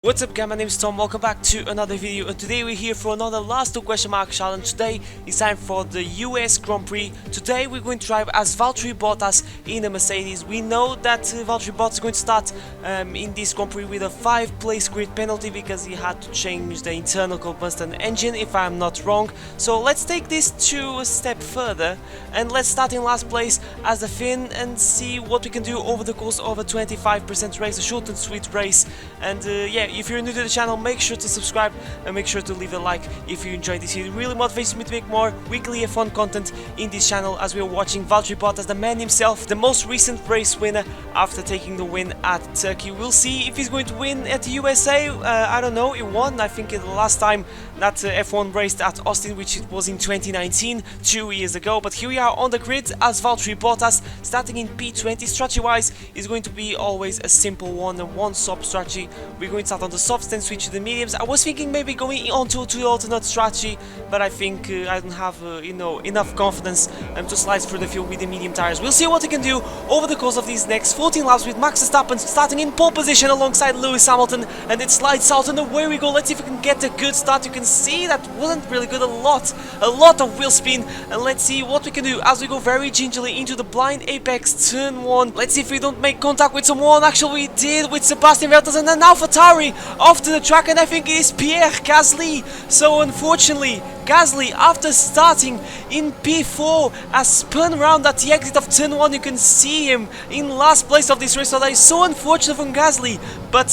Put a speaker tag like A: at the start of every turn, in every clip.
A: What's up guys, my name is Tom, welcome back to another video, and today we're here for another last two question mark challenge. Today it's time for the US Grand Prix. Today we're going to drive as Valtteri Bottas in a Mercedes. We know that Valtteri Bottas is going to start in this Grand Prix with a 5-place grid penalty because he had to change the internal combustion engine, if I'm not wrong. So let's take this to a step further and let's start in last place as the Finn and see what we can do over the course of a 25% race, a short and sweet race. And yeah, if you're new to the channel, make sure to subscribe and make sure to leave a like if you enjoyed this. It really motivates me to make more weekly and fun content in this channel as we are watching Valtteri Bottas, the man himself, the most recent race winner after taking the win at Turkey. We'll see if he's going to win at the USA. I don't know, he won, I think, the last time that F1 raced at Austin, which it was in 2019, 2 years ago. But here we are on the grid as Valtteri Bottas, starting in P20. Strategy-wise is going to be always a simple one, a one-stop strategy. We're going to start on the softs, then switch to the mediums. I was thinking maybe going on to the alternate strategy, but I think I don't have enough confidence to slide through the field with the medium tires. We'll see what he can do over the course of these next 14 laps with Max Verstappen starting in pole position alongside Lewis Hamilton, and it slides out and away we go. Let's see if we can get a good start. You can see that wasn't really good, a lot of wheel spin, and let's see what we can do as we go very gingerly into the blind apex turn 1. Let's see if we don't make contact with someone. Actually we did, with Sebastian Vettel, and then now Valtteri off to the track, and I think it is Pierre Gasly. So unfortunately Gasly, after starting in P4, has spun around at the exit of turn 1. You can see him in last place of this race, so that is so unfortunate from Gasly, but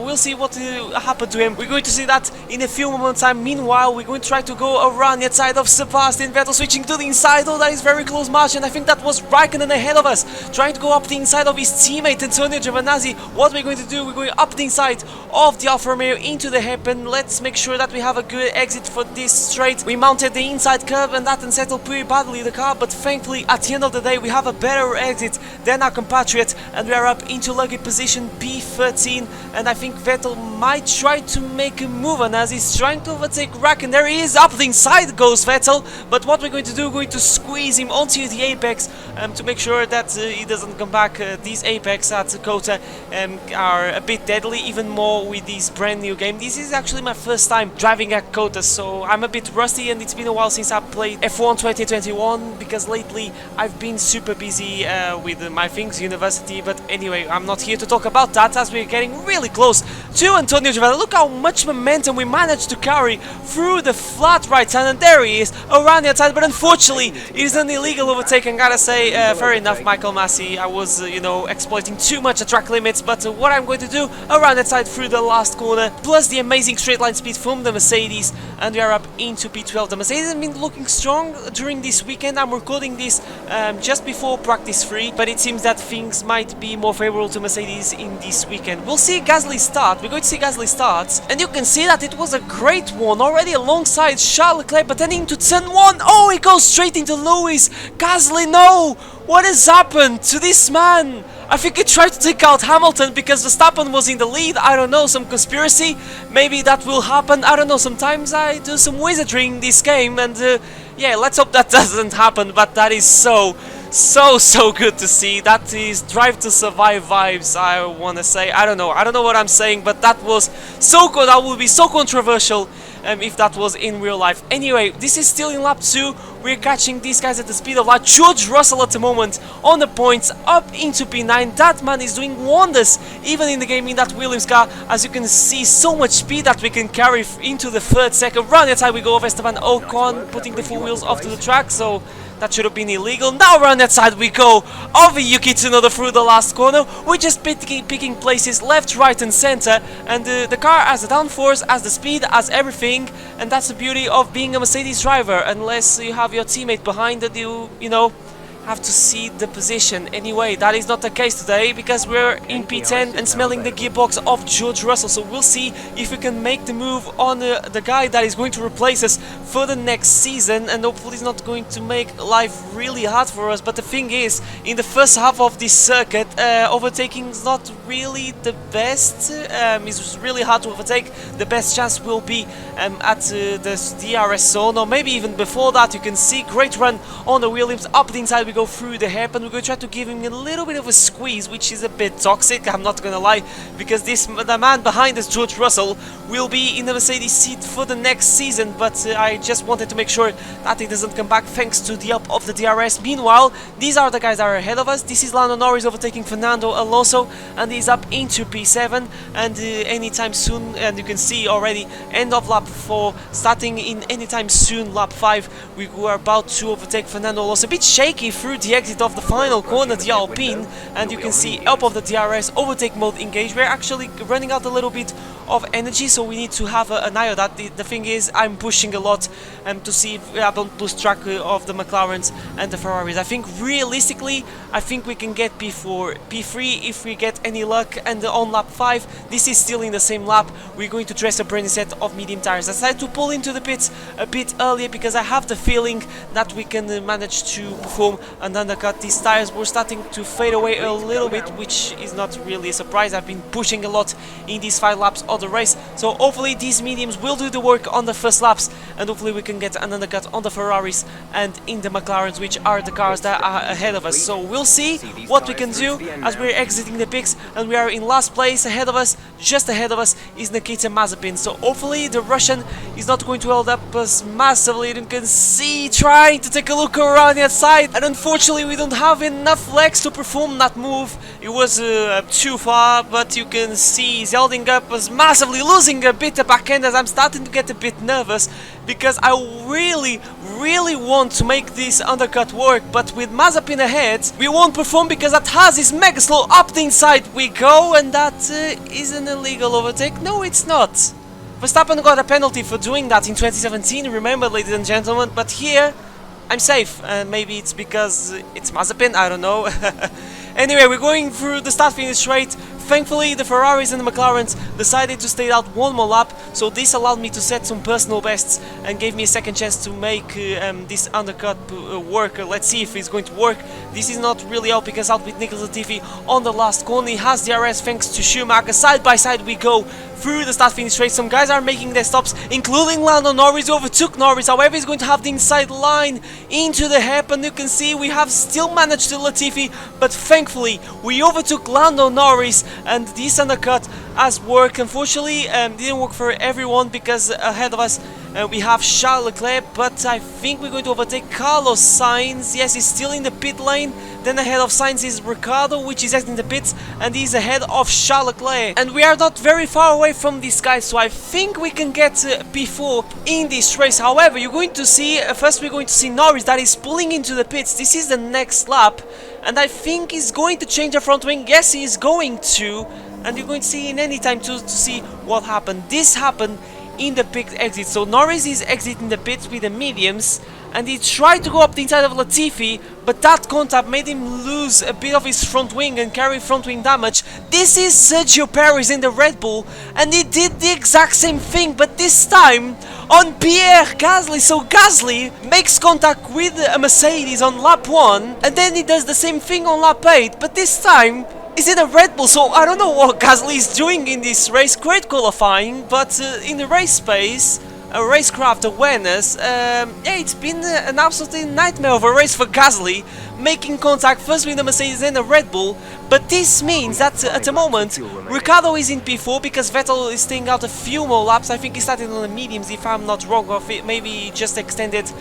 A: we'll see what happened to him. We're going to see that in a few moments time. Meanwhile, we're going to try to go around the outside of Sebastian Vettel, switching to the inside. Oh, that is very close margin. I think that was Raikkonen ahead of us, trying to go up the inside of his teammate Antonio Giovinazzi. What we're going to do, we're going up the inside of the Alfa Romeo into the hairpin. Let's make sure that we have a good exit for this straight. We mounted the inside curve and that unsettled pretty badly the car, but thankfully at the end of the day we have a better exit than our compatriot, and we are up into lucky position P13. And I think Vettel might try to make a move on as he's trying to overtake Raikkonen. There he is, up the inside goes Vettel, but what we're going to do, we're going to squeeze him onto the apex to make sure that he doesn't come back. These apex at Kota are a bit deadly, even more with this brand new game. This is actually my first time driving at Kota, so I'm a bit rusty, and it's been a while since I played F1 2021 because lately I've been super busy with my things, university. But anyway, I'm not here to talk about that as we're getting really close to Antonio Giovinazzi. Look how much momentum we managed to carry through the flat right hand, and there he is around the outside, but unfortunately it is an illegal overtake. I gotta say, fair enough, Michael Massey. I was exploiting too much the track limits, but what I'm going to do, around that side through the last corner, plus the amazing straight line speed from the Mercedes, and we are up into P12. The Mercedes has been looking strong during this weekend. I'm recording this just before practice 3, but it seems that things might be more favorable to Mercedes in this weekend. We'll see Gasly start. We're going to see Gasly start, and you can see that it was a great one already alongside Charles Leclerc, but then into turn 1, oh, he goes straight into Lewis. Gasly, no! What has happened to this man? I think he tried to take out Hamilton because Verstappen was in the lead. I don't know, some conspiracy. Maybe that will happen. I don't know. Sometimes I do some wizardry in this game, and yeah, let's hope that doesn't happen. But that is so good to see. That is Drive to Survive vibes, I want to say. I don't know what I'm saying, but that was so good. That would be so controversial if that was in real life. Anyway, this is still in lap 2. We're catching these guys at the speed of light. George Russell at the moment on the points, up into P9. That man is doing wonders even in the game in that Williams car. As you can see, so much speed that we can carry into the third second. Round the side we go of Esteban Ocon, putting the 4 wheels off to the track, so that should have been illegal. Now around that side we go of Yuki Tsunoda through the last corner. We're just picking places left, right and center, and the car has the downforce, has the speed, has everything, and that's the beauty of being a Mercedes driver. Unless you have your teammate behind that you have to see the position. Anyway, that is not the case today because we're in P10 and smelling the gearbox of George Russell. So we'll see if we can make the move on the guy that is going to replace us for the next season, and hopefully it's not going to make life really hard for us. But the thing is, in the first half of this circuit, overtaking is not really the best. It's really hard to overtake. The best chance will be at the DRS zone, or maybe even before that. You can see great run on the Williams. Up the inside we we go through the hairpin. We're going to try to give him a little bit of a squeeze, which is a bit toxic, I'm not gonna lie, because the man behind us, George Russell, will be in the Mercedes seat for the next season, but I just wanted to make sure that he doesn't come back thanks to the help of the DRS. Meanwhile, these are the guys that are ahead of us. This is Lando Norris overtaking Fernando Alonso, and he's up into P7, and anytime soon, and you can see already end of lap 4, starting in anytime soon lap 5, we are about to overtake Fernando Alonso. A bit shaky through the exit of the final corner, the Alpine, and you can see help of the DRS, overtake mode engaged. We're actually running out a little bit of energy, so we need to have an eye on that. The thing is, I'm pushing a lot to see if I don't lose track of the McLarens and the Ferraris. I think realistically, I think we can get P4, P3 if we get any luck, and on lap 5, this is still in the same lap, we're going to dress a brand new set of medium tires. I decided to pull into the pits a bit earlier because I have the feeling that we can manage to perform an undercut. These tires were starting to fade away a little bit, which is not really a surprise. I've been pushing a lot in these 5 laps of the race, so hopefully these mediums will do the work on the first laps, and hopefully we can get an undercut on the Ferraris and in the McLarens, which are the cars that are ahead of us. So we'll see what we can do as we're exiting the pits, and we are in last place. Ahead of us, just ahead of us, is Nikita Mazepin. So hopefully the Russian is not going to hold up us massively. You can see trying to take a look around the outside, and unfortunately we don't have enough legs to perform that move. It was too far, but you can see he's holding up us massively, losing a bit of back end as I'm starting to get a bit nervous because I really want to make this undercut work, but with Mazepin ahead we won't perform because that has is mega slow. Up the inside we go, and that is an illegal overtake. No, it's not. Verstappen got a penalty for doing that in 2017, remember, ladies and gentlemen, but here I'm safe, and maybe it's because it's Mazepin, I don't know. Anyway, we're going through the start-finish straight. Thankfully, the Ferraris and the McLarens decided to stay out one more lap, so this allowed me to set some personal bests and gave me a second chance to make this undercut work. Let's see if it's going to work. This is not really helping us out with Nicholas Latifi on the last corner. He has DRS thanks to Schumacher. Side by side we go through the start-finish straight. Some guys are making their stops, including Lando Norris, who overtook Norris. However, he's going to have the inside line into the hairpin. You can see we have still managed to Latifi, but thankfully we overtook Lando Norris, and this undercut has worked. Unfortunately, didn't work for everyone because ahead of us we have Charles Leclerc, but I think we're going to overtake Carlos Sainz. Yes, he's still in the pit lane. Then ahead of Sainz is Ricciardo, which is exiting the pits, and he's ahead of Charles Leclerc. And we are not very far away from these guys, so I think we can get P4 in this race. However, you're going to see, first we're going to see Norris that is pulling into the pits. This is the next lap, and I think he's going to change the front wing. Yes, he is going to, and you're going to see in any time to see what happened. This happened in the pit exit, so Norris is exiting the pits with the mediums, and he tried to go up the inside of Latifi, but that contact made him lose a bit of his front wing and carry front wing damage. This is Sergio Perez in the Red Bull, and he did the exact same thing, but this time on Pierre Gasly. So Gasly makes contact with a Mercedes on lap 1, and then he does the same thing on lap 8, but this time is in a Red Bull, so I don't know what Gasly is doing in this race. Great qualifying, but in the race space, racecraft awareness, yeah, it's been an absolutely nightmare of a race for Gasly, making contact first with the Mercedes and the Red Bull. But this means that at the moment Ricciardo is in P4 because Vettel is staying out a few more laps. I think he started on the mediums, if I'm not wrong, or maybe he just extended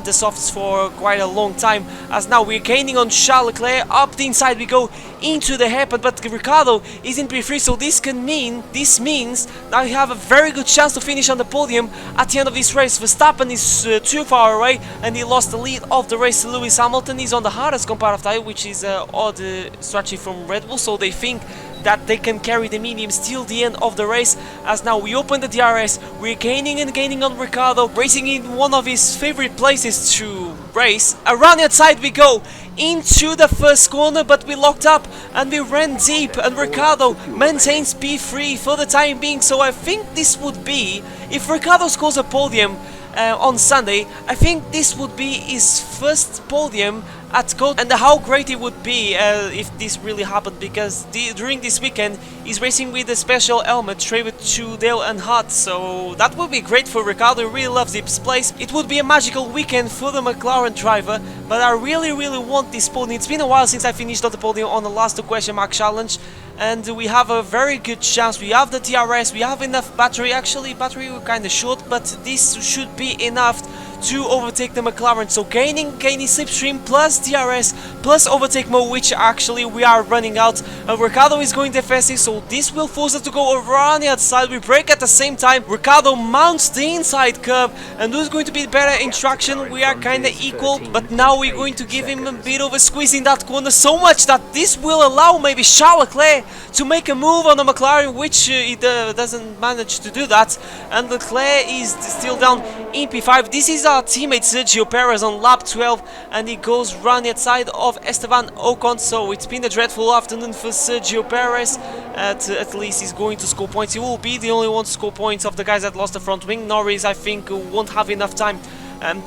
A: the softs for quite a long time, as now we're gaining on Charles Leclerc. Up the inside we go into the hairpin, but Ricciardo is in P3, so this means that we have a very good chance to finish on the podium at the end of this race. Verstappen is too far away, and he lost the lead of the race. Lewis Hamilton is on the hardest comparative tire, which is odd strategy from Red Bull, so they think that they can carry the mediums till the end of the race. As now we open the DRS, we're gaining and gaining on Ricciardo, racing in one of his favorite places to race. Around the outside we go into the first corner, but we locked up and we ran deep, and Ricciardo maintains P3 for the time being. So I think this would be, if Ricciardo scores a podium on Sunday, I think this would be his first podium at GOAT, and how great it would be if this really happened, because during this weekend he's racing with a special helmet traded to Dale Earnhardt, so that would be great for Ricciardo. He really loves this place. It would be a magical weekend for the McLaren driver, but I really want this podium. It's been a while since I finished on the podium on the last question mark challenge, and we have a very good chance. We have the DRS, we have enough battery. Actually, battery we're kind of short, but this should be enough to overtake the McLaren. So gaining slipstream plus DRS plus overtake mode, which actually we are running out. Ricciardo is going defensive, so this will force us to go around the outside. We brake at the same time. Ricciardo mounts the inside curve, and who's going to be better in traction? We are kind of equal, but now we're going to give him a bit of a squeeze in that corner, so much that this will allow maybe Charles Leclerc to make a move on the McLaren, which he doesn't manage to do that, and Leclerc is still down in P5. This is our teammate Sergio Perez on lap 12, and he goes round the outside of Esteban Ocon. So it's been a dreadful afternoon for Sergio Perez. At least he's going to score points. He will be the only one to score points of the guys that lost the front wing. Norris, I think, won't have enough time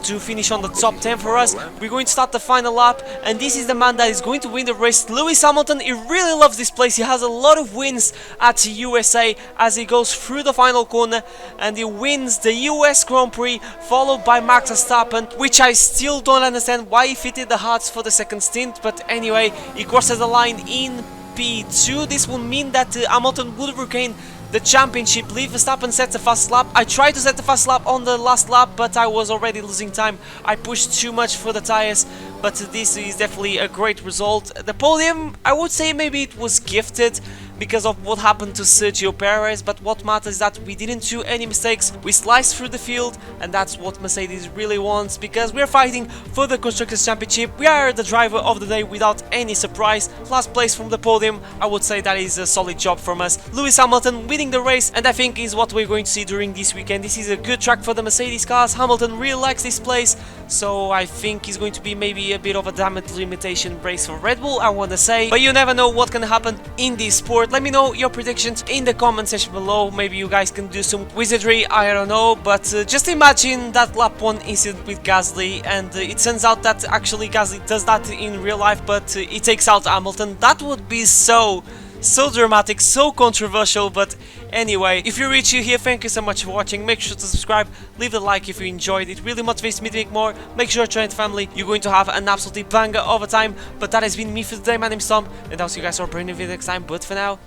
A: to finish on the top 10 for us. We're going to start the final lap, and this is the man that is going to win the race. Lewis Hamilton, he really loves this place. He has a lot of wins at USA as he goes through the final corner, and he wins the US Grand Prix, followed by Max Verstappen, which I still don't understand why he fitted the hearts for the second stint, but anyway, he crosses the line in P2. This will mean that Hamilton would regain the championship. Leave Verstappen sets a fast lap. I tried to set the fast lap on the last lap, but I was already losing time. I pushed too much for the tires, but this is definitely a great result. The podium, I would say maybe it was gifted because of what happened to Sergio Perez, but what matters is that we didn't do any mistakes. We sliced through the field, and that's what Mercedes really wants, because we're fighting for the Constructors' Championship. We are the driver of the day without any surprise. Last place from the podium, I would say that is a solid job from us. Lewis Hamilton winning the race, and I think is what we're going to see during this weekend. This is a good track for the Mercedes cars. Hamilton really likes this place, so I think it's going to be maybe a bit of a damage limitation race for Red Bull, I want to say, but you never know what can happen in this sport. Let me know your predictions in the comment section below. Maybe you guys can do some wizardry, I don't know, but just imagine that lap 1 incident with Gasly, and it turns out that actually Gasly does that in real life, but he takes out Hamilton. That would be so dramatic, so controversial. But anyway, if you reach here, thank you so much for watching. Make sure to subscribe, leave a like if you enjoyed it. Really motivates me to make more. Make sure to join the family. You're going to have an absolutely banger of a time. But that has been me for today. My name is Tom, and I'll see you guys for a brand new video next time. But for now,